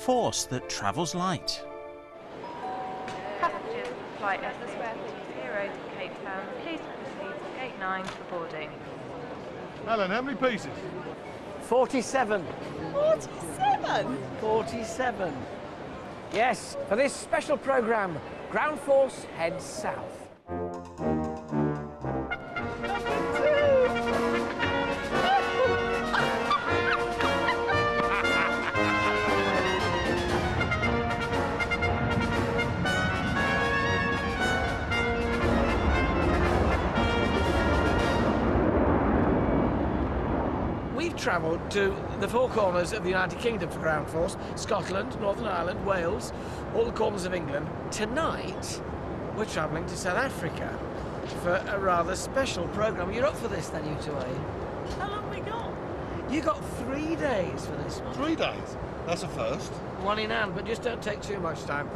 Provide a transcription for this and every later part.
force that travels light. Passengers for flight SC0 to Cape Town, please proceed to gate 9 for boarding. Alan, how many pieces? 47. 47? 47. Yes, for this special programme, Ground Force heads south. We've travelled to the four corners of the United Kingdom for Ground Force: Scotland, Northern Ireland, Wales, all the corners of England. Tonight, we're travelling to South Africa for a rather special programme. You're up for this then, you two, are you? How long have we got? You got 3 days for this one. 3 days? That's a first. One in hand, but just don't take too much time.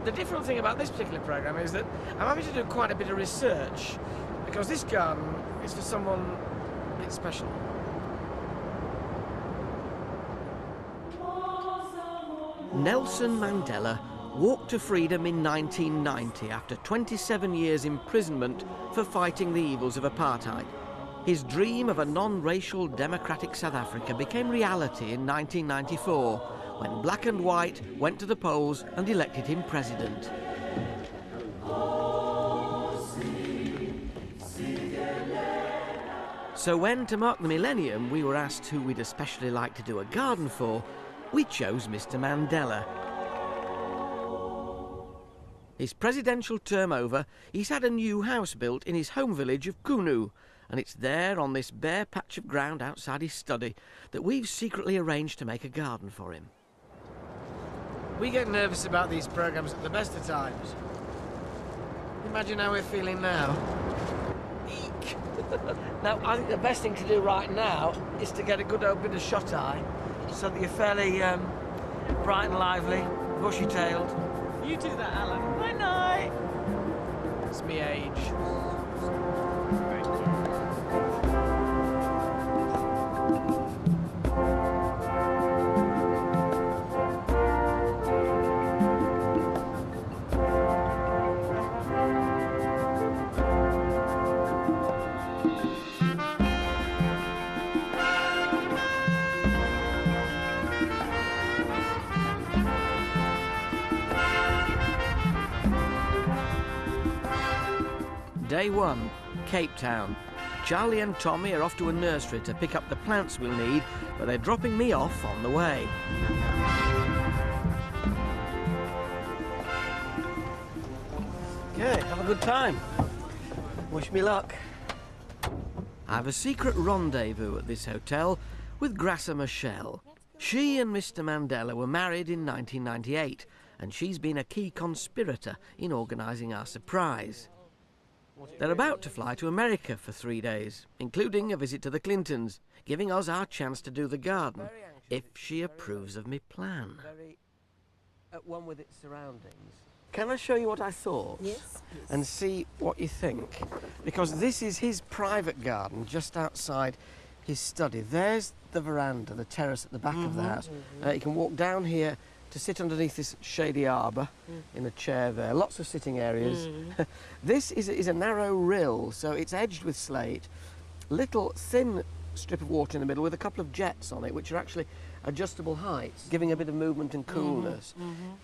The different thing about this particular programme is that I'm having to do quite a bit of research, because this garden is for someone a bit special. Nelson Mandela walked to freedom in 1990 after 27 years imprisonment for fighting the evils of apartheid. His dream of a non-racial democratic South Africa became reality in 1994 when black and white went to the polls and elected him president. So when, to mark the millennium, we were asked who we'd especially like to do a garden for, we chose Mr. Mandela. His presidential term over, he's had a new house built in his home village of Kunu, and it's there on this bare patch of ground outside his study that we've secretly arranged to make a garden for him. We get nervous about these programmes at the best of times. Imagine how we're feeling now. Eek! Now, I think the best thing to do right now is to get a good old bit of shut-eye, so that you're fairly bright and lively, bushy-tailed. You do that, Alan. Bye night. It's me age. Day 1, Cape Town. Charlie and Tommy are off to a nursery to pick up the plants we'll need, but they're dropping me off on the way. Okay, have a good time. Wish me luck. I have a secret rendezvous at this hotel with Grassa Michelle. She and Mr. Mandela were married in 1998, and she's been a key conspirator in organising our surprise. They're about to fly to America for 3 days, including a visit to the Clintons, giving us our chance to do the garden, if she approves of my plan. Very at one with its surroundings. Can I show you what I thought? Yes, please. And see what you think? Because this is his private garden just outside his study. There's the veranda, the terrace at the back of the house. You can walk down here to sit underneath this shady arbour in a chair there. Lots of sitting areas. This is a narrow rill, so it's edged with slate. Little thin strip of water in the middle with a couple of jets on it, which are actually adjustable heights, giving a bit of movement and coolness.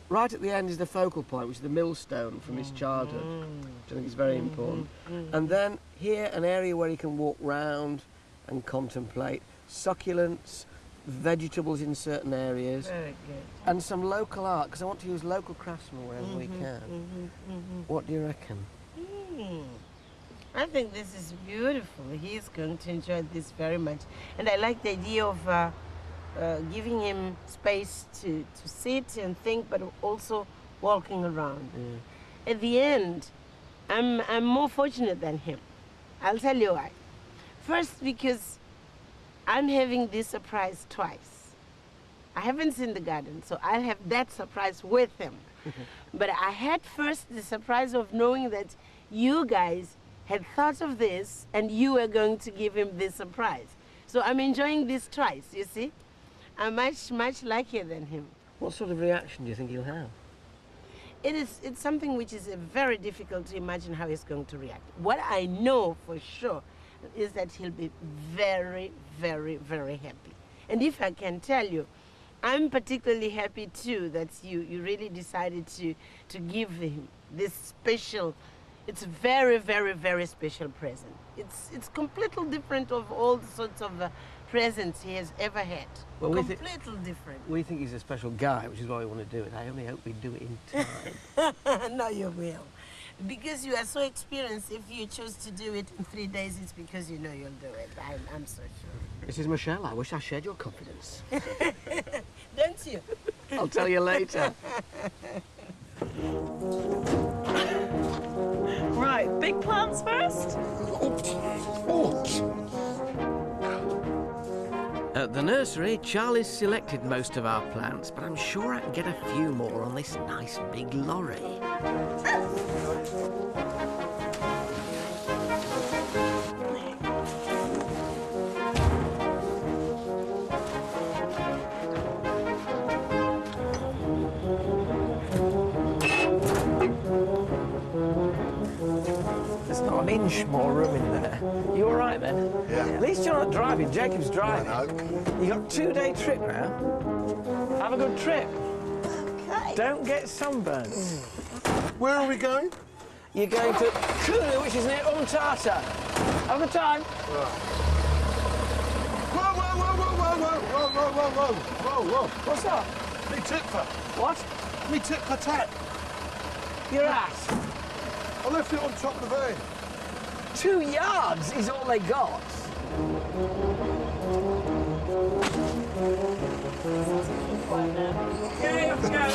Right at the end is the focal point, which is the millstone from his childhood, which I think is very important. And then here, an area where you can walk round and contemplate succulents, vegetables in certain areas, Very good. and some local art, because I want to use local craftsmen wherever we can. What do you reckon? I think this is beautiful. He's going to enjoy this very much. And I like the idea of giving him space to sit and think, but also walking around. At the end, I'm more fortunate than him. I'll tell you why. First, because I'm having this surprise twice. I haven't seen the garden, so I'll have that surprise with him. But I had first the surprise of knowing that you guys had thought of this and you were going to give him this surprise. So I'm enjoying this twice, you see? I'm much, much luckier than him. What sort of reaction do you think he'll have? It's something which is very difficult to imagine how he's going to react. What I know for sure is that he'll be very, very, very happy. And if I can tell you, I'm particularly happy too that you really decided to give him this special, it's a very, very, very special present. It's completely different of all the sorts of presents he has ever had. Well, completely different. We think he's a special guy, which is why we want to do it. I only hope we do it in time. No, you will. Because you are so experienced, if you choose to do it in 3 days, it's because you know you'll do it. I'm so sure. Mrs. Michelle, I wish I shared your confidence. Don't you? I'll tell you later. Right, big plans first? At the nursery, Charlie's selected most of our plants, but I'm sure I can get a few more on this nice big lorry. There's not an inch more room in there. You all right then? Yeah. At least you're not driving. Jacob's driving. I know. You got a 2-day trip now. Have a good trip. Okay. Don't get sunburned. Where are we going? You're going to Kulu, which is near Umtata. Have a good time. Whoa, whoa, whoa, whoa, whoa, whoa, whoa, whoa, whoa, whoa, whoa. What's that? Me tip for. What? Me tip for tat. Your ass. I left it on top of the van. 2 yards is all they got. Okay, let's go.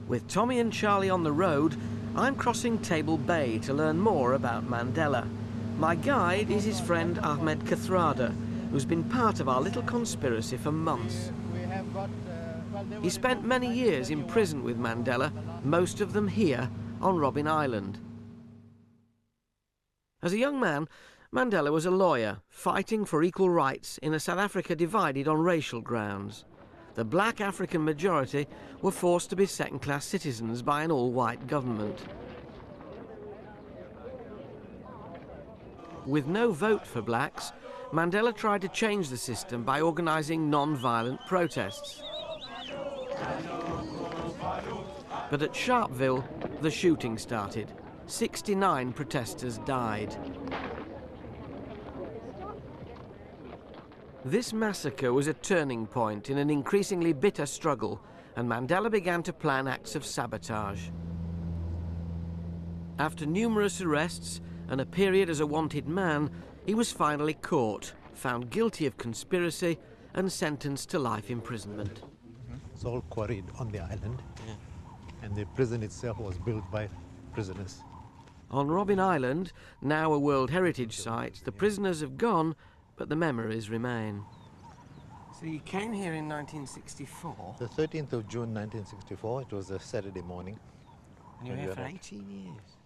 With Tommy and Charlie on the road, I'm crossing Table Bay to learn more about Mandela. My guide is his friend Ahmed Kathrada, who's been part of our little conspiracy for months. He spent many years in prison with Mandela, most of them here on Robben Island. As a young man, Mandela was a lawyer, fighting for equal rights in a South Africa divided on racial grounds. The black African majority were forced to be second-class citizens by an all-white government. With no vote for blacks, Mandela tried to change the system by organising non-violent protests. But at Sharpeville, the shooting started. 69 protesters died. This massacre was a turning point in an increasingly bitter struggle, and Mandela began to plan acts of sabotage. After numerous arrests and a period as a wanted man, he was finally caught, found guilty of conspiracy and sentenced to life imprisonment. It's all quarried on the island, and the prison itself was built by prisoners. On Robben Island, now a World Heritage Site, the prisoners have gone, but the memories remain. So you came here in 1964? The 13th of June 1964, it was a Saturday morning. And you were And here we for arrived. 18 years?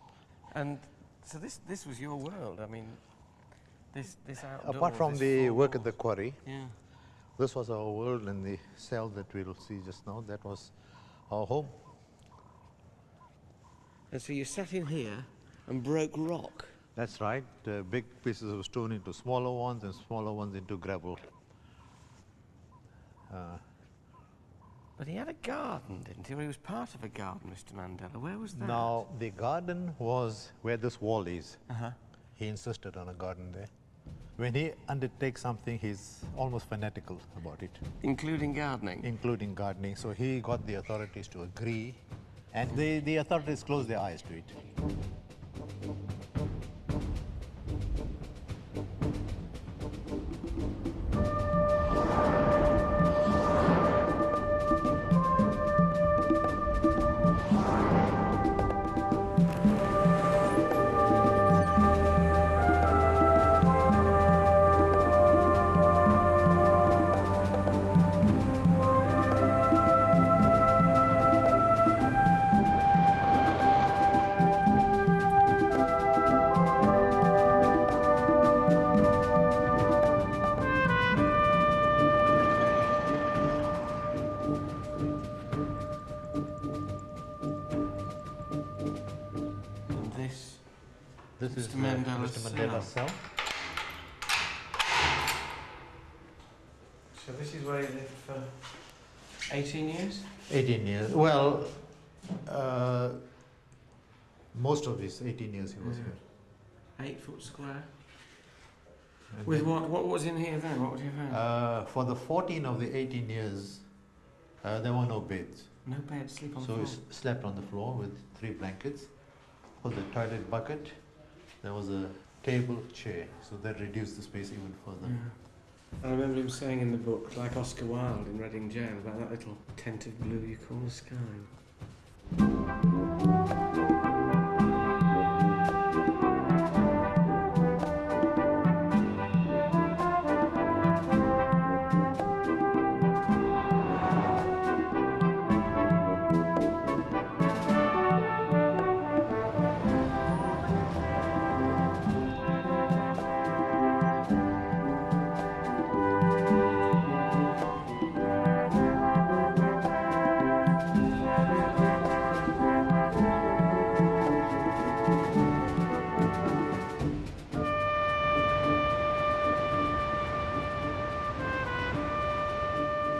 And so this was your world, I mean, this outdoors, Apart from this the four work at walls. the quarry, Yeah. this was our world, and the cell that we'll see just now, that was our home. And so you sat in here and broke rock. That's right, big pieces of stone into smaller ones and smaller ones into gravel. But he had a garden, didn't he? Or he was part of a garden, Mr. Mandela. Where was that? Now, the garden was where this wall is. Uh-huh. He insisted on a garden there. When he undertakes something, he's almost fanatical about it, Including gardening? including gardening. So he got the authorities to agree, and the authorities closed their eyes to it. This is Mandela's Mr. Mandela's cell. So this is where he lived for 18 years? 18 years. Well, most of his 18 years he was here. 8 foot square. With what was in here then? What would you have had? For the 14 of the 18 years, there were no beds. No bed, sleep on the So floor. he slept on the floor with 3 blankets. For the toilet bucket, there was a table, chair. So that reduced the space even further. Yeah. I remember him saying in the book, like Oscar Wilde in Reading Jail, about that little tent of blue you call the sky.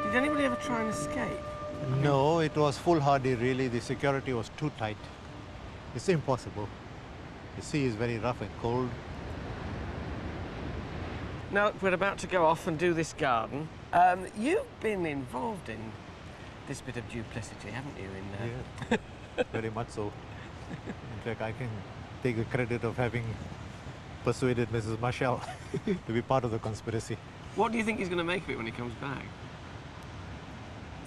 Did anybody ever try and escape? No, it was foolhardy really. The security was too tight. It's impossible. The sea is very rough and cold. Now, we're about to go off and do this garden. You've been involved in this bit of duplicity, haven't you? Yeah, very much so. In fact, I can take the credit of having persuaded Mrs. Marshall to be part of the conspiracy. What do you think he's going to make of it when he comes back?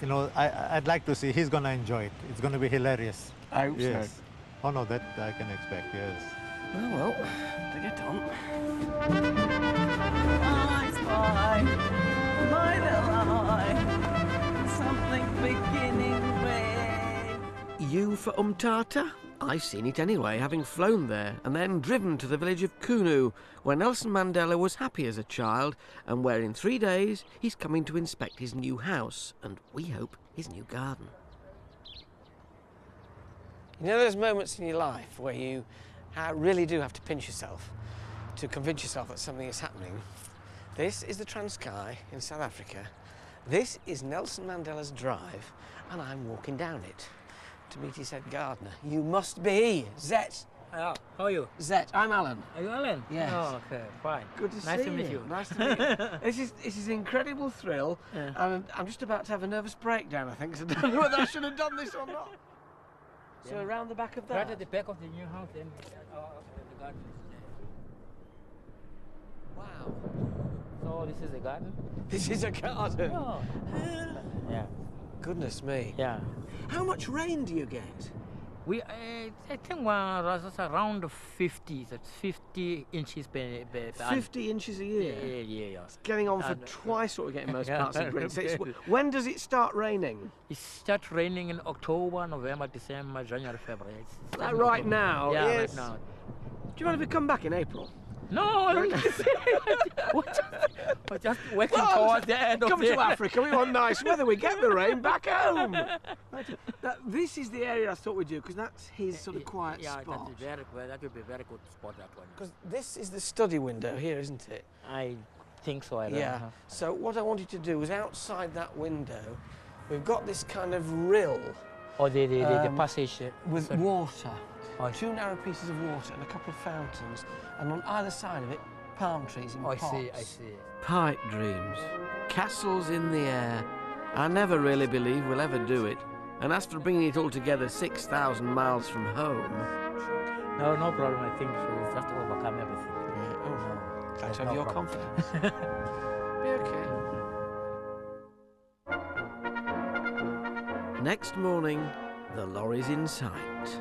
You know, I'd like to see. He's going to enjoy it. It's going to be hilarious. I hope Yes. so. Oh no, that I can expect, yes. Oh, well, to get on. Eyes wide, my little eye, something beginning with. You for Umtata? I've seen it anyway, having flown there and then driven to the village of Kunu, where Nelson Mandela was happy as a child and where in 3 days he's coming to inspect his new house and, we hope, his new garden. You know those moments in your life where you really do have to pinch yourself to convince yourself that something is happening? This is the Transkei in South Africa. This is Nelson Mandela's drive, and I'm walking down it to meet his head gardener. You must be Zet. How are you? Zet, I'm Alan. Are you Alan? Yes. Oh, okay, fine. Good to see Nice to meet you. Nice to meet you. This is an incredible thrill, Yeah. and I'm just about to have a nervous breakdown, I think, so I don't know whether I should have done this or not. So Yeah. around the back of that? Right at the back of the new house and the garden is there. Wow. So this is the garden? This is a garden. Oh. Yeah. Goodness me. Yeah. How much rain do you get? We, I think was around 50, that's 50 inches per annum. 50 inches a year? Yeah. Getting on for And, twice what we get in most yeah. parts of Britain. So when does it start raining? It starts raining in October, November, December, January, February. It's Like right now? Yeah, Yes. right now. Do you mind if we come back in April? No, we're just working towards the end of Come the to Africa, we want nice weather, we get the rain back home. This is the area I thought we'd do, because that's his sort of quiet yeah, spot. that would be a very good spot, that one. Because this is the study window here, isn't it? I think so, I don't Yeah. know. So what I wanted to do was outside that window, we've got this kind of rill Or the passage. with sorry. water. Oh, 2 narrow pieces of water and a couple of fountains, and on either side of it, palm trees in I pots. see. Pipe dreams, castles in the air. I never really believe we'll ever do it. And as for bringing it all together 6,000 miles from home... No problem, I think so. Just overcome everything. Yeah, oh, No, glad to have no your problem. confidence. Be okay. Next morning, the lorry's in sight.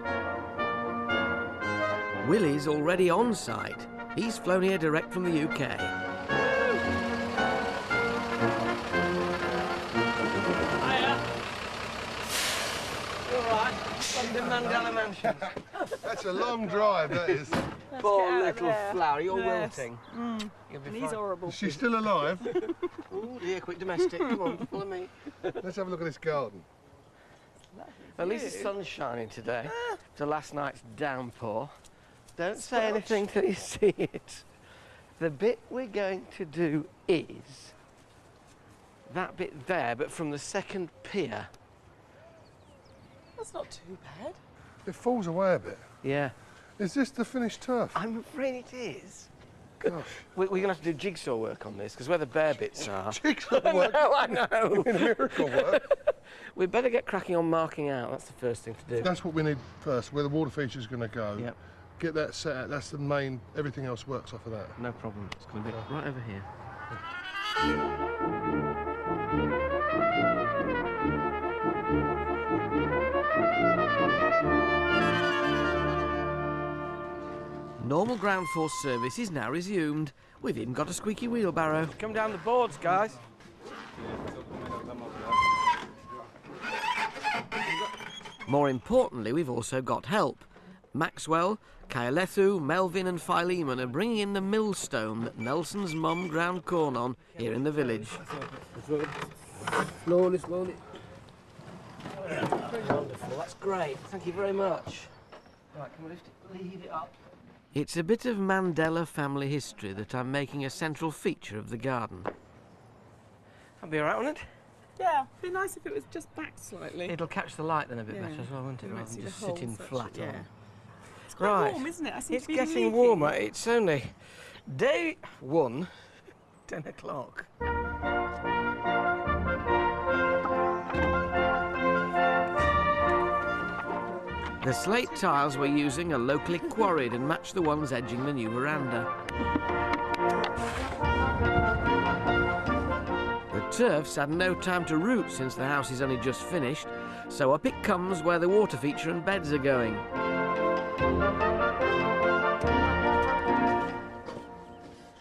Willie's already on site. He's flown here direct from the UK. Hiya. You all right? London Mandela Mansion. That's a long drive, that is. Poor little flower, you're Yes. wilting. You'll be He's fine. horrible. Is she still alive? Oh dear, quick domestic. Come on, follow me. Let's have a look at this garden. At least the sun's shining today. After last night's downpour. don't say anything till you see it. The bit we're going to do is that bit there, but from the second pier. That's not too bad. It falls away a bit. Yeah. Is this the finished turf? I'm afraid it is. Gosh. We're going to have to do jigsaw work on this, because where the bare bits are... Jigsaw work? I know. Miracle work. We'd better get cracking on marking out. That's the first thing to do. That's what we need first, where the water feature's going to go. Yep. Get that set out. That's the main... Everything else works off of that. No problem. It's going to be right over here. Normal ground force service is now resumed. We've even got a squeaky wheelbarrow. Come down the boards, guys. More importantly, we've also got help. Maxwell, Kailethu, Melvin and Philemon are bringing in the millstone that Nelson's mum ground corn on here in the village. Slowly, slowly. Wonderful, that's great. Thank you very much. Right, can we lift it, lead it up? It's a bit of Mandela family history that I'm making a central feature of the garden. That'll be all right, won't it? Yeah, it'd be nice if it was just back slightly. It'll catch the light then a bit Yeah. better as well, won't it? You might Rather see than the just sitting holes, flat actually, yeah. on. It's quite Right. warm, isn't it? I seem It's to be getting leaking. warmer. It's only day 1, 10 o'clock. The slate tiles we're using are locally quarried and match the ones edging the new veranda. The turf's had no time to root since the house is only just finished, so up it comes where the water feature and beds are going.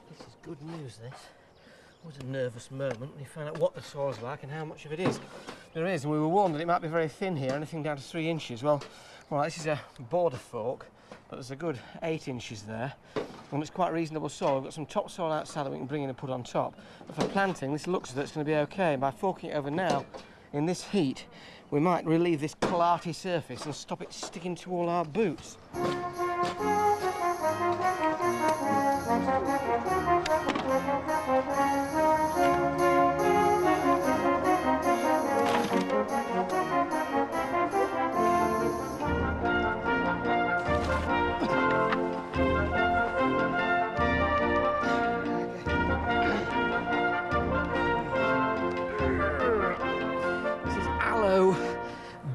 This is good news, this. It was a nervous moment when you found out what the soil's like and how much of it is. There is, and we were warned that it might be very thin here, anything down to 3 inches. Well, this is a border fork, but there's a good 8 inches there, and it's quite reasonable soil. We've got some topsoil outside that we can bring in and put on top. But for planting, this looks as though it's going to be okay. By forking it over now, in this heat, we might relieve this clarty surface and stop it sticking to all our boots.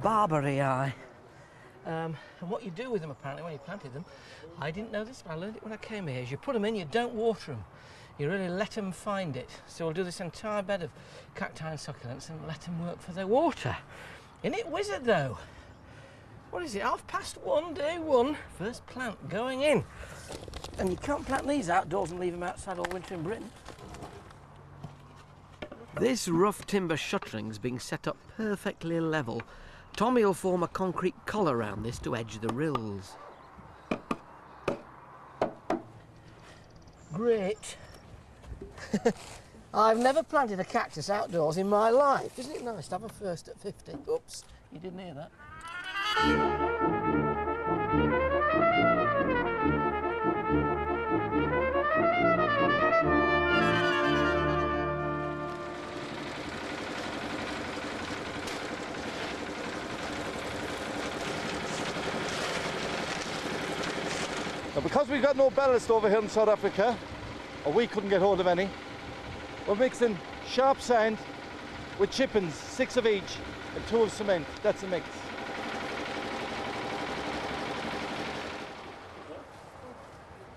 Barberry. And what you do with them, apparently, when you planted them, I didn't know this, but I learned it when I came here, is you put them in, you don't water them. You really let them find it. So we'll do this entire bed of cacti and succulents and let them work for their water. Isn't it wizard, though? What is it, 1:30, day 1, first plant going in. And you can't plant these outdoors and leave them outside all winter in Britain. This rough timber shuttering's being set up perfectly level. Tommy will form a concrete collar around this to edge the rills. Great. I've never planted a cactus outdoors in my life. Isn't it nice to have a first at 50? Oops, you didn't hear that. Now, because we've got no ballast over here in South Africa, or we couldn't get hold of any, we're mixing sharp sand with chippings, 6 of each, and 2 of cement. That's a mix.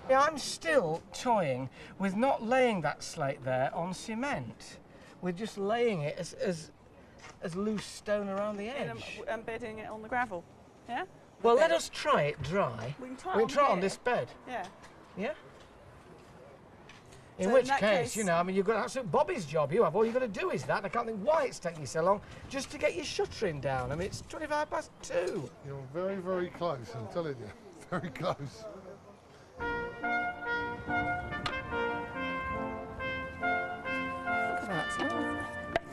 Yeah, I'm still toying with not laying that slate there on cement. We're just laying it as loose stone around the edge. And bedding it on the gravel, yeah? Well, let us try it dry. We can try it on here. this bed. Yeah. Yeah? In So which in that case, you know, I mean, you've got absolute Bobby's job. You have. All you've got to do is that. I can't think why it's taking you so long just to get your shuttering down. I mean, it's 2. You're very, very close, I'm telling you. Very close. Look at that.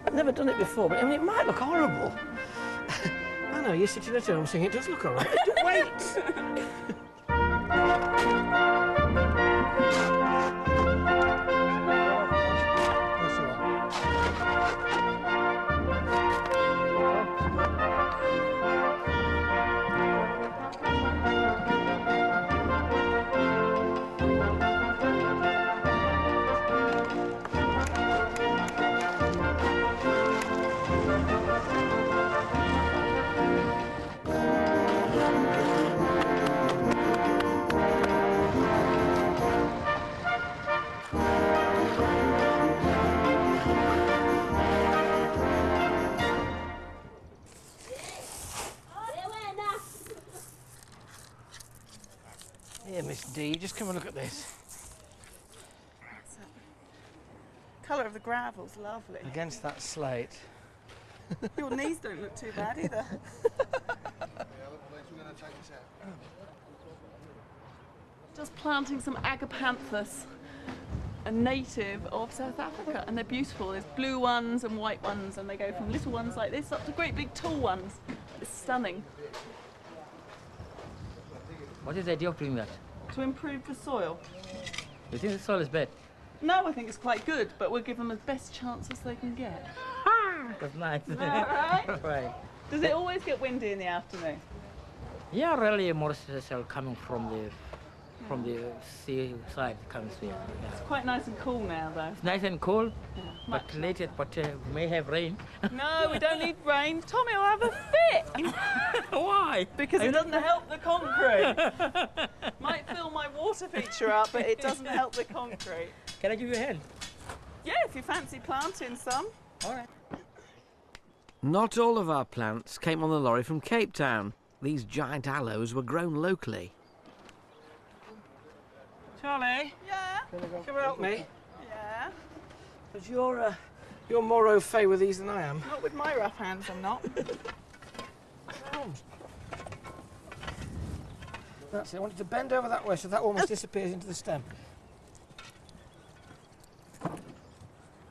I've never done it before, but I mean, it might look horrible. I know, you're sitting at home saying it does look all right. Wait! Here, Miss D, just come and look at this. Colour of the gravel's lovely. Against that slate. Your knees don't look too bad either. Just planting some agapanthus, a native of South Africa, and they're beautiful. There's blue ones and white ones, and they go from little ones like this up to great big tall ones. It's stunning. What is the idea of doing that? To improve the soil. You think the soil is bad? No, I think it's quite good, but we'll give them the best chances they can get. That's nice. Is that right? Right. Does it always get windy in the afternoon? Yeah, really more cell coming from the sea side comes here. Yeah. It's quite nice and cool now, though. It's nice and cool, Much but later, may have rain. No, we don't need rain. Tommy will have a fit. Why? Because it doesn't help the concrete. Might fill my water feature up, but it doesn't help the concrete. Can I give you a hand? Yeah, if you fancy planting some. All right. Not all of our plants came on the lorry from Cape Town. These giant aloes were grown locally. Charlie, Yeah. come help me. Yeah. Because you're more au fait with these than I am. Not with my rough hands, I'm not. That's it. I want you to bend over that way so that almost disappears into the stem.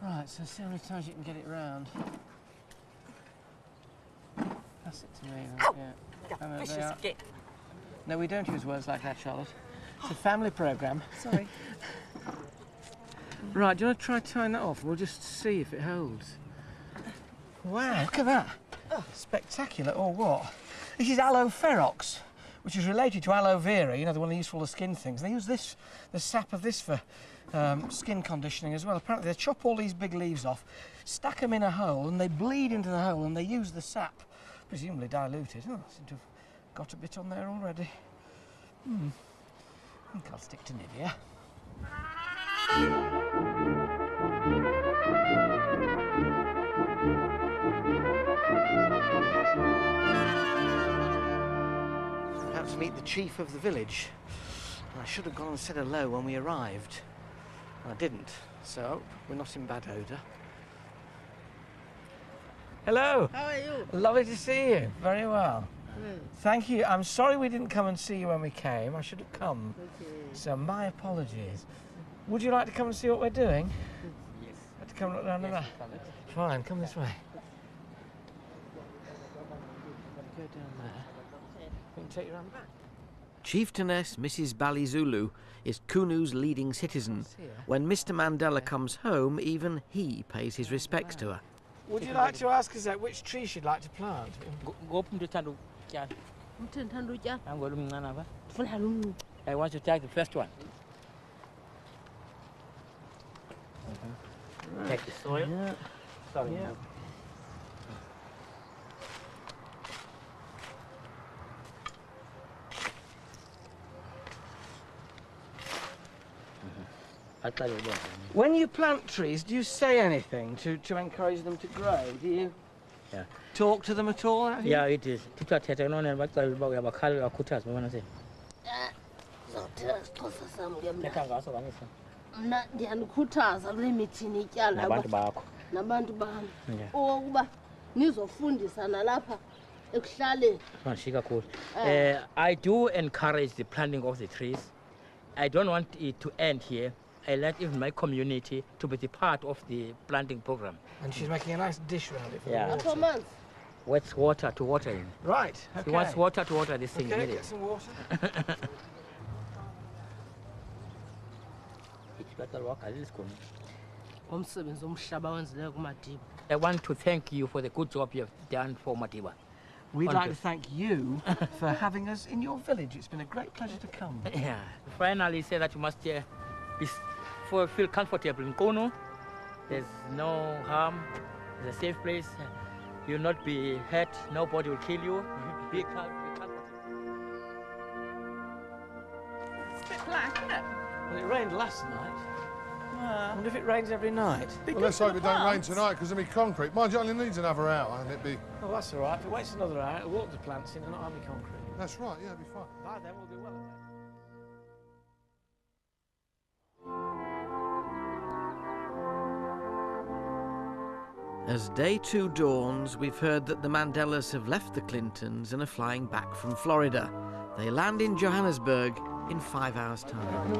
Right, so see how many times you can get it round. Pass it to me. Yeah. And there they are. No, we don't use words like that, Charlotte. It's a family programme. Sorry. Right, do you want to try tying that off? We'll just see if it holds. Wow, look at that. Spectacular, or what? This is aloe ferox, which is related to aloe vera, you know, the one they use for all the skin things. They use this, the sap of this for skin conditioning as well. Apparently they chop all these big leaves off, stack them in a hole, and they bleed into the hole, and they use the sap, presumably diluted. Oh, I seem to have got a bit on there already. I think I'll stick to Nivea. Perhaps meet the chief of the village. I should have gone and said hello when we arrived. I didn't, so we're not in bad odour. Hello. How are you? Lovely to see you. Very well. Thank you. I'm sorry we didn't come and see you when we came. I should have come. Okay. So my apologies. Would you like to come and see what we're doing? Yes. Like to come look round the back? Fine, come this way. Go down there. We can take you round the back. Chieftainess Mrs. Balizulu is Kunu's leading citizen. When Mr. Mandela comes home, even he pays his respects to her. Would you like to ask us which tree she'd like to plant? I want to take the first one. Take the soil. Yeah. Sorry. Yeah. When you plant trees, do you say anything to encourage them to grow? Do you talk to them at all? Have you? Yeah, it is. Mna ndiyanikhuthaza kule mithini ityala nabantu bam okokuba nizofundisa nalapha ekuhlaleni. I do encourage the planting of the trees. I don't want it to end here. I like even my community to be the part of the planting program. And she's making a nice dish around it for Yeah. the Apha water. amanzi. Wet water to water in. Right, okay. He wants water to water this thing. Okay, Really. get some water. Ngomsebenzi omhlaba wenzileyo kuMadiba. I want to thank you for the good job you have done for Madiba. We'd like to Wonderful. thank you for having us in your village. It's been a great pleasure to come. Yeah. Finally, say that you must feel comfortable in Kono. There's no harm. It's a safe place. You'll not be hurt. Nobody will kill you. Be comfortable. It's a bit black, isn't it? Well, it rained last night. I Uh, wonder if it rains every night. Well, let's hope it don't rain tonight because it'll be concrete. Mind you, it only needs another hour and it'd be... Oh, that's all right. If it waits another hour, it'll walk the plants in and not have any concrete. That's right, yeah, it'll be fine. By then, we'll do well at that. As day 2 dawns, we've heard that the Mandelas have left the Clintons and are flying back from Florida. They land in Johannesburg in 5 hours' time.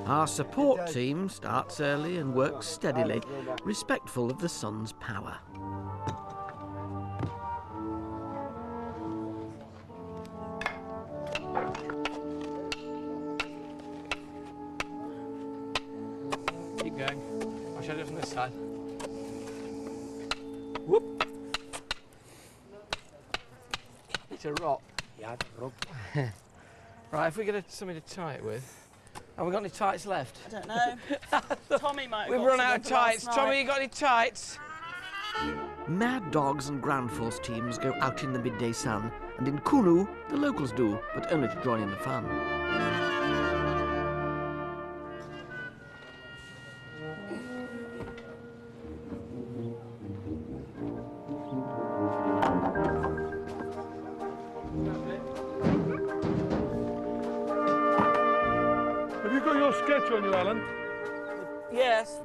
Our support team starts early and works steadily, respectful of the sun's power. Keep going. I'll show you from this side. Whoop! It's a rock. Yeah, rock. Right, if we get something to tie it with. Have we got any tights left? I don't know. Tommy might have We've got run some out of for tights. last Tommy, night. you got any tights? Mad Dogs and Grand Force teams go out in the midday sun, and in Kunu, the locals do, but only to join in the fun. Have you got your sketch on you, Alan? Yes.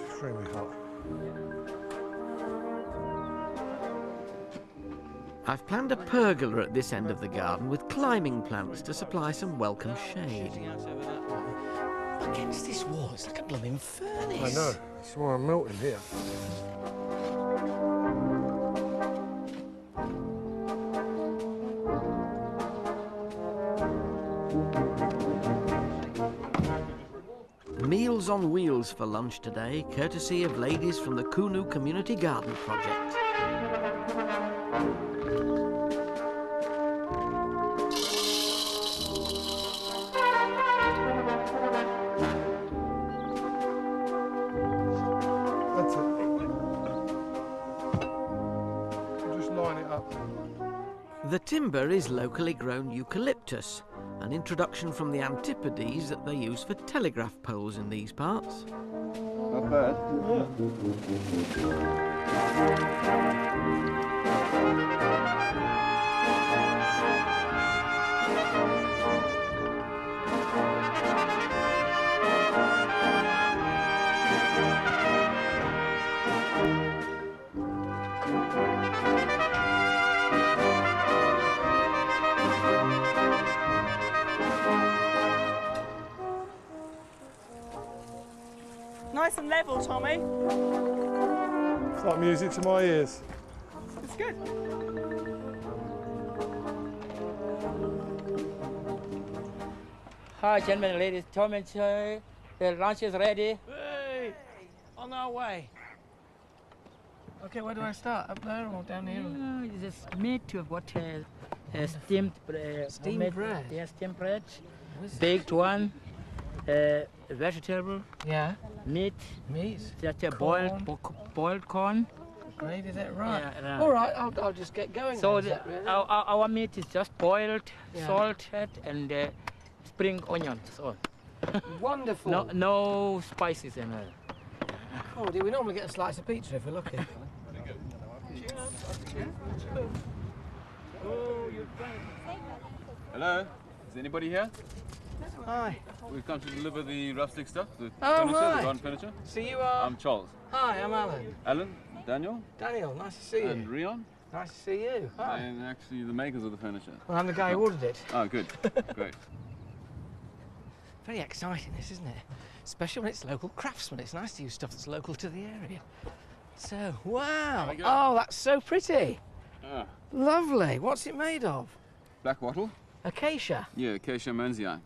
Extremely hot. I've planned a pergola at this end of the garden with climbing plants to supply some welcome shade. Against this wall, it's like a blooming furnace. I know. It's why I'm melting here. Meals on wheels for lunch today, courtesy of ladies from the Kunu Community Garden Project. That's it. Just line it up. The timber is locally grown eucalyptus, an introduction from the Antipodes that they use for telegraph poles in these parts. Not bad. Nice and level, Tommy. It's like music to my ears. It's good. Hi, gentlemen and ladies. Tommy, the lunch is ready. Hey, on our way. Okay, where do I start? Up there or down here? This is meat. You've got steamed Steamed homemade- bread? Yeah, steamed bread. What is Baked one. Vegetable. Yeah. Meat. Meat. Just a Corn. boiled corn. Great, is that right? Yeah, All right, I'll just get going. So then, is that really? our meat is just boiled, Yeah. salted, and spring onions. So Wonderful. no spices in it. Oh dear, we normally get a slice of pizza if we're lucky. Hello, is anybody here? Hi. We've come to deliver the rustic stuff, the Oh, furniture, right. the garden furniture. So you are? I'm Charles. Hi, I'm Alan. Alan, Daniel, Daniel, nice to see you. and Rion, Nice to see you. Hi. and actually the makers of the furniture. Well, I'm the guy who ordered it. Oh, good, great. Very exciting, this, isn't it? Especially when it's local craftsmen. It's nice to use stuff that's local to the area. So, wow. we go. Oh, that's so pretty. Ah, Lovely. What's it made of? black wattle, Acacia. yeah, acacia manzii.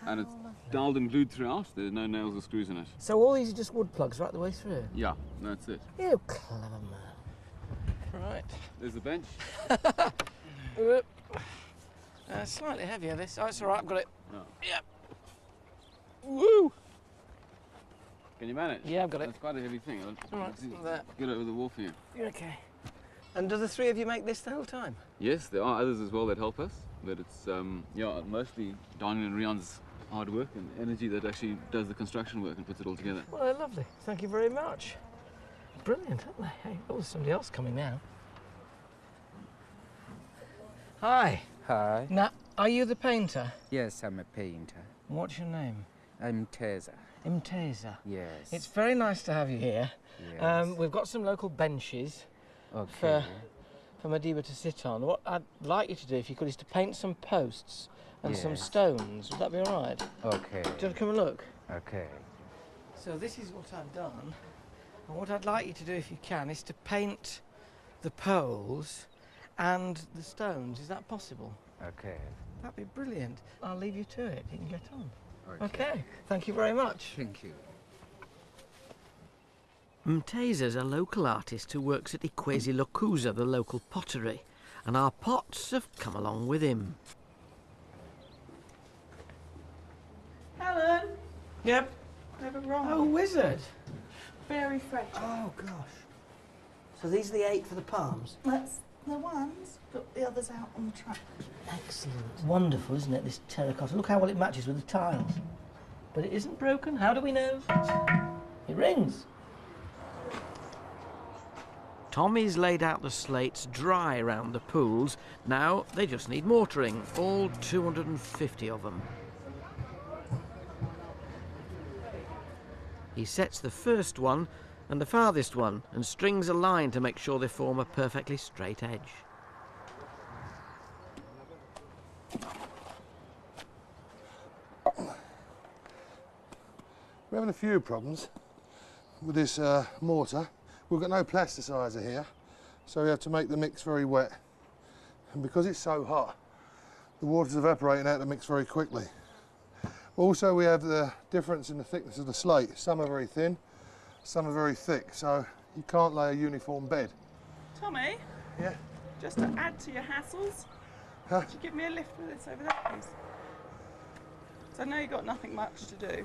And it's doweled and glued throughout. There's no nails or screws in it. So all these are just wood plugs right the way through? Yeah, that's it. You clever man. Right. There's the bench. Whoop. Slightly heavier this. Oh, it's all right, I've got it. Oh. Yep. Woo! Can you manage? Yeah, I've got it. That's quite a heavy thing. All right, that. Get it over the wall for you. You're okay. And do the three of you make this the whole time? Yes, there are others as well that help us, but it's yeah, mostly Daniel and Rion's hard work and energy that actually does the construction work and puts it all together. Well, they're lovely. Thank you very much. Brilliant, aren't they? Hey, oh, there's somebody else coming now. Hi. Hi. Now, are you the painter? Yes, I'm a painter. What's your name? I'm Teza. Imteza. Yes. It's very nice to have you here. Yes. We've got some local benches Okay. for Madiba to sit on. What I'd like you to do, if you could, is to paint some posts and some Yes. stones. Would that be all right? Okay. Do you want to come and look? Okay. So this is what I've done. And what I'd like you to do, if you can, is to paint the poles and the stones. Is that possible? Okay. That'd be brilliant. I'll leave you to it. You can get on. Okay. Thank you very much. Thank you. Mteza's a local artist who works at Ikwezi Lokuza, the local pottery, and our pots have come along with him. Helen, Yep. they've arrived. Oh, wizard. Very fresh. Oh, gosh. So these are the 8 for the palms? That's the ones, but the others out on the track. Excellent. Wonderful, isn't it, this terracotta? Look how well it matches with the tiles. But it isn't broken. How do we know? It rings. Tommy's laid out the slates dry around the pools. Now they just need mortaring, all 250 of them. He sets the first one and the farthest one and strings a line to make sure they form a perfectly straight edge. We're having a few problems with this mortar. We've got no plasticizer here, so we have to make the mix very wet. And because it's so hot, the water's evaporating out the mix very quickly. Also, we have the difference in the thickness of the slate. Some are very thin, some are very thick, so you can't lay a uniform bed. Tommy? Yeah? Just to add to your hassles, could you give me a lift with this over there, please? So I know you've got nothing much to do.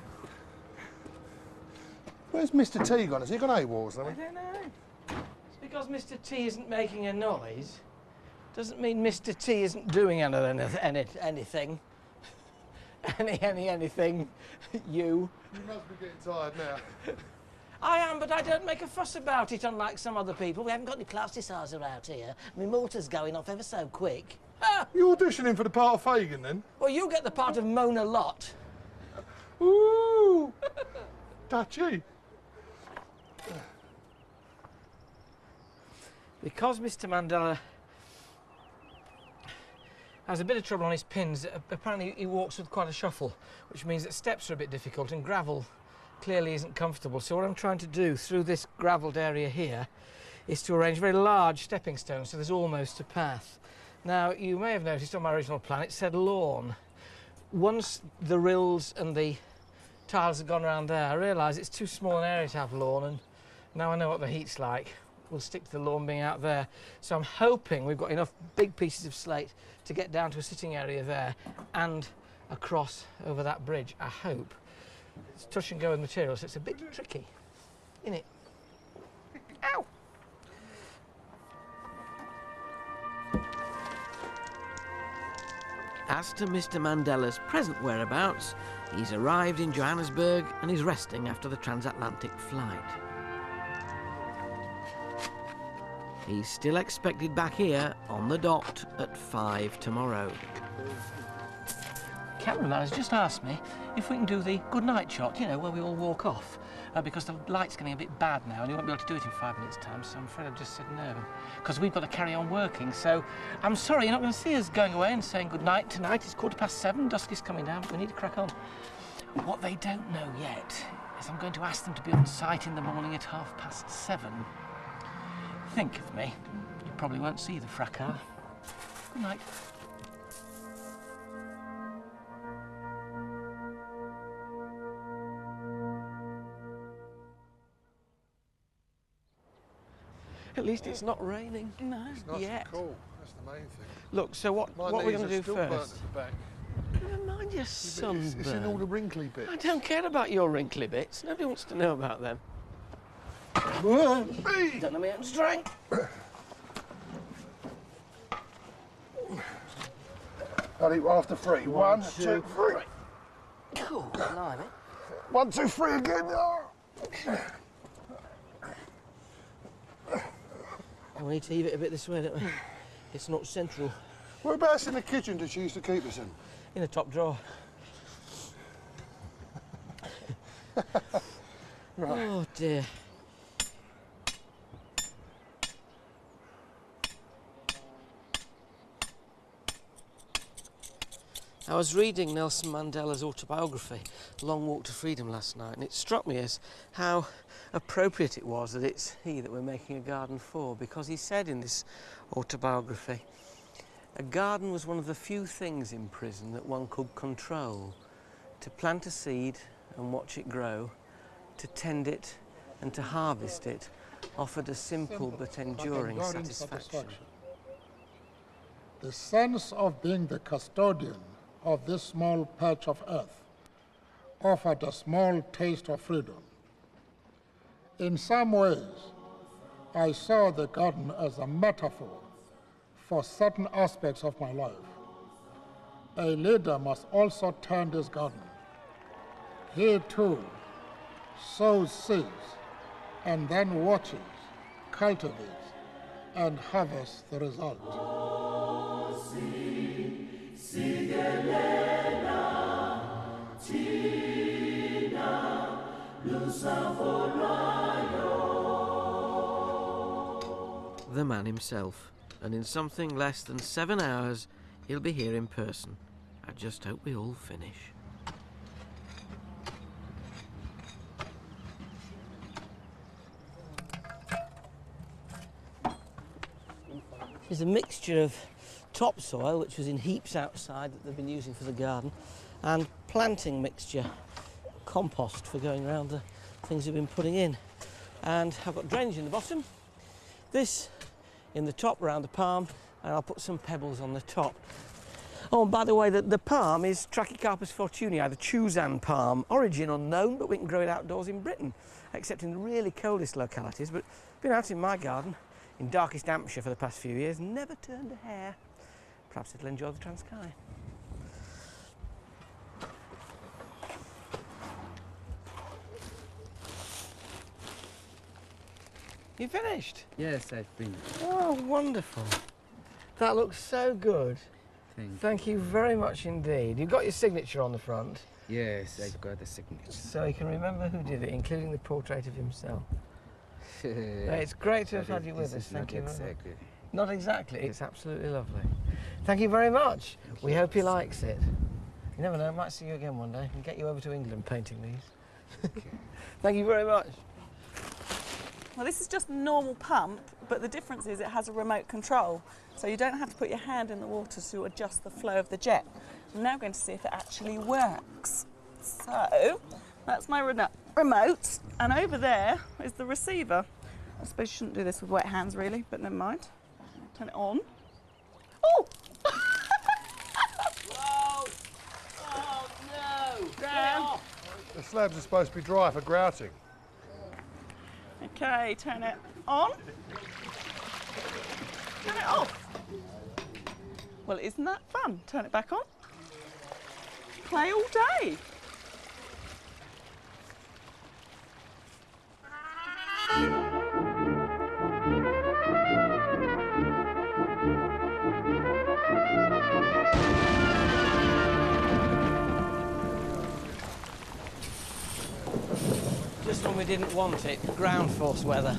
Where's Mr. T gone? Has he gone AWOL? I don't know. It's because Mr. T isn't making a noise. Doesn't mean Mr. T isn't doing anything. Anything. You. You must be getting tired now. I am, but I don't make a fuss about it, unlike some other people. We haven't got any plasticizer out here. My mortar's going off ever so quick. Ah! You auditioning for the part of Fagin, then? Well, you get the part of Mona Lott. Ooh! Touchy. Because Mr. Mandela has a bit of trouble on his pins, apparently he walks with quite a shuffle, which means that steps are a bit difficult and gravel clearly isn't comfortable. So what I'm trying to do through this gravelled area here is to arrange very large stepping stones so there's almost a path. Now, you may have noticed on my original plan it said lawn. Once the rills and the tiles have gone around there, I realise it's too small an area to have lawn, and now I know what the heat's like. We'll stick to the lawn being out there. So I'm hoping we've got enough big pieces of slate to get down to a sitting area there and across over that bridge, I hope. It's touch and go with materials, so it's a bit tricky, isn't it? Ow! As to Mr. Mandela's present whereabouts, he's arrived in Johannesburg and is resting after the transatlantic flight. He's still expected back here on the dot at 5 tomorrow. Cameraman has just asked me if we can do the good night shot, you know, where we all walk off, because the light's getting a bit bad now and he won't be able to do it in 5 minutes' time, so I'm afraid I've just said no, because we've got to carry on working. So I'm sorry, you're not going to see us going away and saying good night tonight. It's 7:15, dusk is coming down, but we need to crack on. What they don't know yet is I'm going to ask them to be on site in the morning at 7:30. Think of me. You probably won't see the fracas. Good night. At least it's not raining. No. It's nice yet. and cool. That's the main thing. Look, so what we're going to do first? At the back. Never mind your sunburn. It's in all the wrinkly bits. I don't care about your wrinkly bits. Nobody wants to know about them. Don't know my own strength. Ready, after 3. 1, 2, 3. Cool, blimey. 1, 2, 3 again. We need to heave it a bit this way, don't we? It's not central. Whereabouts in the kitchen did she used to keep us in? In the top drawer. Right. Oh dear. I was reading Nelson Mandela's autobiography, Long Walk to Freedom, last night, and it struck me as how appropriate it was that it's he that we're making a garden for, because he said in this autobiography, a garden was one of the few things in prison that one could control. To plant a seed and watch it grow, to tend it and to harvest it, offered a simple but enduring satisfaction. The sense of being the custodian of this small patch of earth offered a small taste of freedom. In some ways, I saw the garden as a metaphor for certain aspects of my life. A leader must also tend his garden. He too sows seeds and then watches, cultivates, and harvests the result. The man himself, and in something less than 7 hours he'll be here in person. I just hope we all finish. There's a mixture of topsoil, which was in heaps outside that they've been using for the garden, and planting mixture, compost for going around the things we've been putting in. And I've got drainage in the bottom, this in the top around the palm, and I'll put some pebbles on the top. Oh, and by the way, the palm is Trachycarpus fortunei, the Chuzan palm. Origin unknown, but we can grow it outdoors in Britain, except in the really coldest localities. But been out in my garden in darkest Hampshire for the past few years, never turned a hair. Perhaps it'll enjoy the Transkai. You finished? Yes, I've been. Oh, wonderful. That looks so good. Thank you very much indeed. You've got your signature on the front. Yes, I've got the signature. So you can remember who did it, including the portrait of himself. It's great to have had you with us. Thank you very much. Not exactly. It's absolutely lovely. Thank you very much. We hope he likes it. You never know, I might see you again one day and get you over to England painting these. Thank you very much. Well, this is just a normal pump, but the difference is it has a remote control. So you don't have to put your hand in the water to adjust the flow of the jet. I'm now going to see if it actually works. So, that's my remote, and over there is the receiver. I suppose you shouldn't do this with wet hands, really, but never mind. Turn it on. Oh! Whoa! Oh, no! Down. The slabs are supposed to be dry for grouting. Okay, turn it on. Turn it off. Well, isn't that fun? Turn it back on. Play all day. Just when we didn't want it, ground force weather.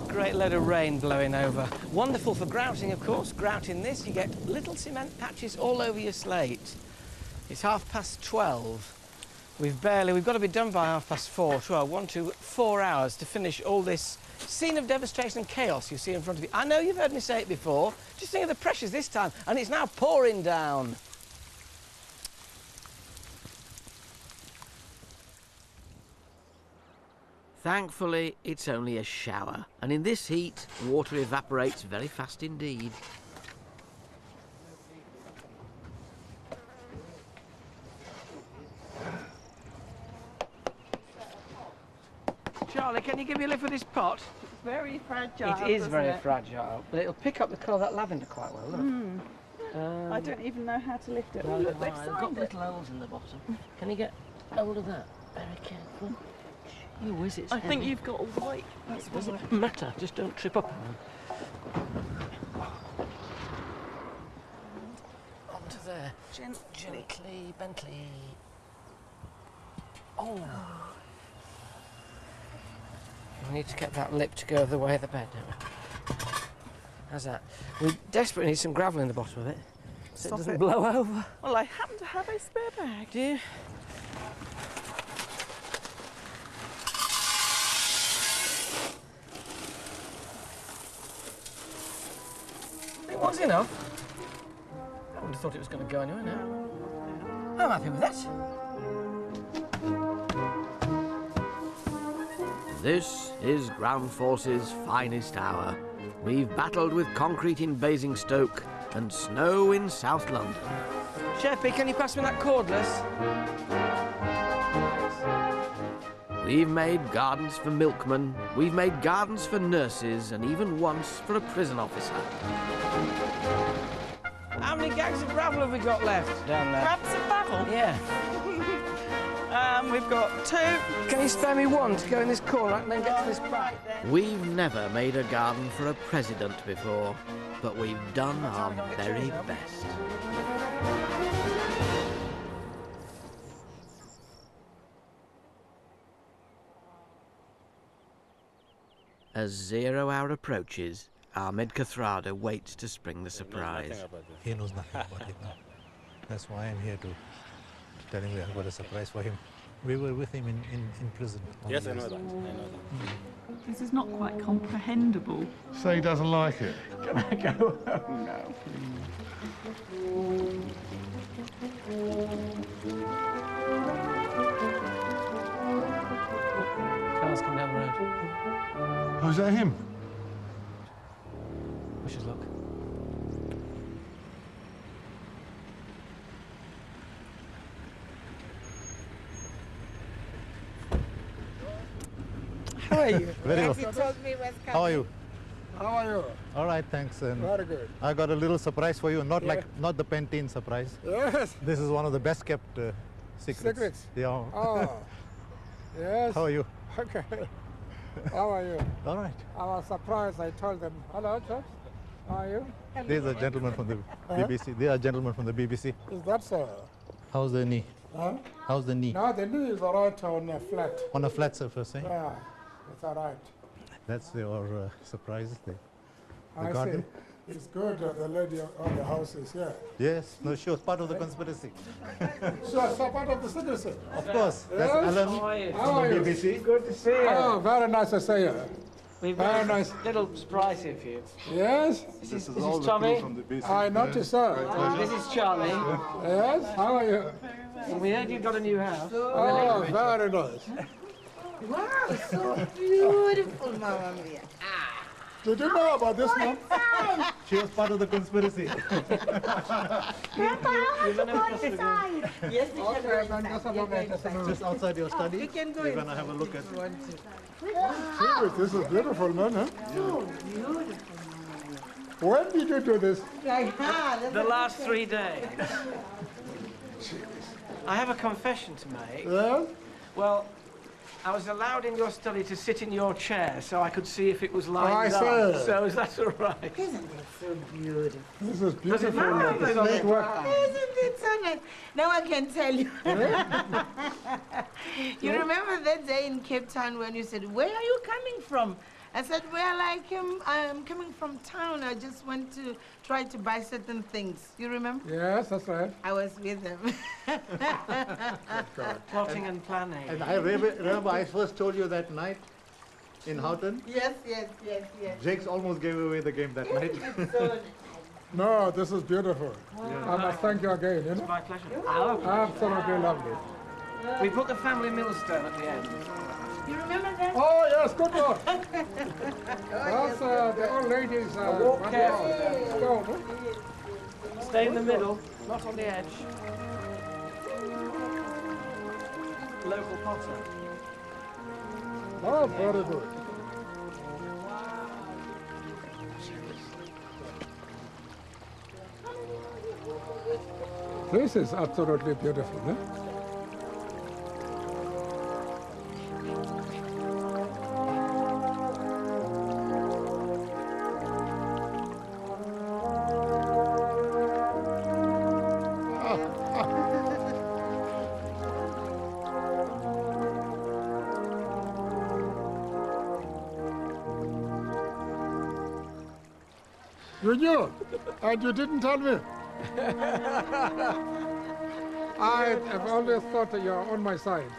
Great load of rain blowing over. Wonderful for grouting, of course. Grouting this, you get little cement patches all over your slate. It's 12:30. We've got to be done by 4:30. 12, 1, 2, 4 hours to finish all this scene of devastation and chaos you see in front of you. I know you've heard me say it before. Just think of the pressures this time, and it's now pouring down. Thankfully, it's only a shower, and in this heat, water evaporates very fast indeed. Charlie, can you give me a lift with this pot? It's very fragile. It is very fragile, but it'll pick up the colour of that lavender quite well, look. I don't even know how to lift it. No, Oh, look, they've I've signed got it. little holes in the bottom. Can you get hold of that? Very careful. You whiz, it's I think heavy. you've got a white. That's It doesn't why. matter, just don't trip up. Gently, Bentley. Oh. We need to get that lip to go the way of the bed now. How's that? We desperately need some gravel in the bottom of it, so it doesn't blow over. Well, I happen to have a spare bag. Do you? It was enough. I wouldn't have thought it was going to go anywhere now. I'm happy with that. This is Ground Force's finest hour. We've battled with concrete in Basingstoke and snow in South London. Sheppy, can you pass me that cordless? We've made gardens for milkmen, we've made gardens for nurses, and even once for a prison officer. How many gags of gravel have we got left down there? Grab some gravel? Yeah. We've got 2. Can you spare me 1 to go in this corner and then get to this back? We've never made a garden for a president before, but we've done our very best. As 0 hour approaches, Ahmed Kathrada waits to spring the surprise. He knows nothing about it now. That's why I'm here to tell him we have got a surprise for him. We were with him in prison. Yes, I know that. I know that. This is not quite comprehensible. So he doesn't like it. Can I go home now, Cars coming down the road. Oh, is that him? We should look. How are you? Very well. He told me was coming. How are you? How are you? All right, thanks. And Very good. I got a little surprise for you. Not not the Pantene surprise. Yes. This is one of the best kept secrets. Secrets? Yeah. Oh. Yes. How are you? Okay. How are you? All right. I was surprised. I told them, hello, chaps. How are you? There's a gentleman from the Huh? BBC. They are gentlemen from the BBC. Is that so? How's the knee? Huh? How's the knee? No, the knee is all right on a flat. On a flat surface, eh? Yeah, it's all right. That's your surprise. The I garden? see. It's good that the lady on the house is here. Yes, no, she was part of the conspiracy. So it's a part of the secrecy. Of course. That's Yes? Alan How are you? How from are the you? BBC. Good to see you. Oh, very nice to see you. We've Very got nice. a little surprise here for you. Yes? This is Tommy. I noticed so. This is Charlie. Yes? How are you? And we heard you've got a new house. Oh, very nice. Wow, so beautiful, Mama Mia. Did you know about this one? She was part of the conspiracy. Yes, we can Okay, then just a moment. Just a moment. Just outside your study. You can go We're in. going to have a look at Serious, this is beautiful, man, huh? So beautiful. When did you do this? The last 3 days. I have a confession to make. Yes? Well, I was allowed in your study to sit in your chair so I could see if it was lined I up. see. So is that all right? Isn't it so beautiful? This is Does it beautiful. matter? This Does is it work. Isn't it so nice? Now I can tell you. You remember that day in Cape Town when you said, "Where are you coming from?" I said, "Well, I'm coming from town. I just went to try to buy certain things." You remember? Yes, that's right. I was with them. Plotting and planning. And I remember I first told you that night in Houghton. Yes, yes, yes, yes. Jakes almost gave away the game that night. So No, this is beautiful. I must thank you again. You know? My pleasure. Absolutely lovely. We put the family millstone at the end. you remember that? Oh, yes, good one. That's the old lady's walk carefully. stone, huh? Stay in the middle, not on the edge. Local potter. Oh, very good. This is absolutely beautiful, huh? You knew, and you didn't tell me. I have always thought that you're on my side.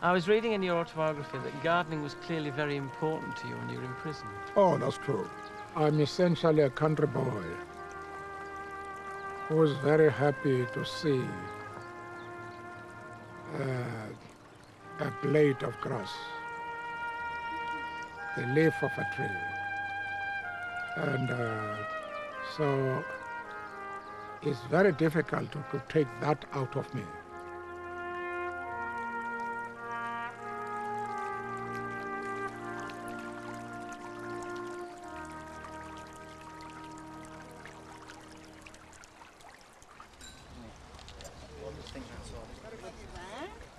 I was reading in your autobiography that gardening was clearly very important to you when you were in prison. Oh, that's true. I'm essentially a country boy who was very happy to see a blade of grass, the leaf of a tree. And so it's very difficult to take that out of me.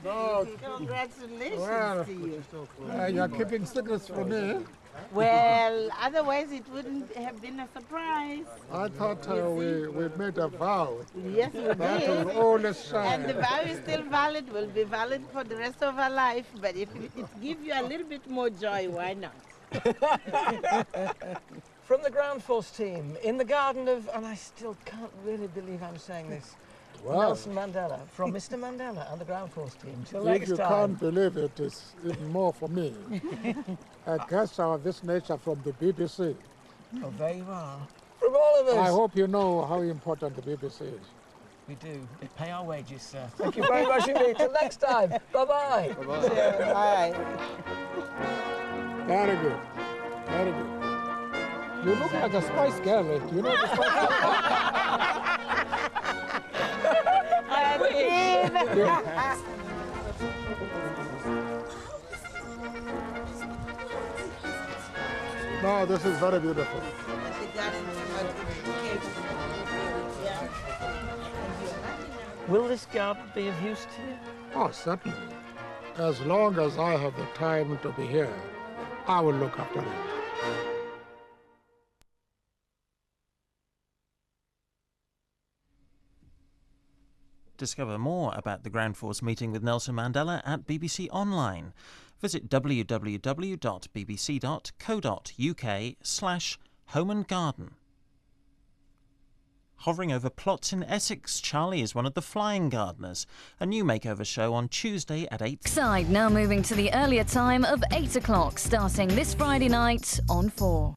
No, congratulations to you. You're keeping secrets from me. Well, otherwise it wouldn't have been a surprise. I thought we made a vow. Yes, we that did. will always shine. And the vow is still valid, will be valid for the rest of our life. But if it gives you a little bit more joy, why not? From the ground force team, in the garden of, and I still can't really believe I'm saying this, Wow. Nelson Mandela, from Mr. Mandela and the ground force team. Till If next you time. can't believe it, it's even more for me. A guest of this nature from the BBC. Oh, there you are. From all of us. I hope you know how important the BBC is. We do. They pay our wages, sir. Thank you very much indeed. Till next time. Bye-bye. Bye-bye. Bye. Very good. Very good. You look like a Spice Girl. Do you know the Spice Girl? No, this is very beautiful. Will this garden be of use to you? Oh, certainly. As long as I have the time to be here, I will look after it. Discover more about the Ground Force meeting with Nelson Mandela at BBC Online. Visit www.bbc.co.uk/home and garden. Hovering over plots in Essex, Charlie is one of the flying gardeners. A new makeover show on Tuesday at 8. Side now moving to the earlier time of 8 o'clock, starting this Friday night on 4.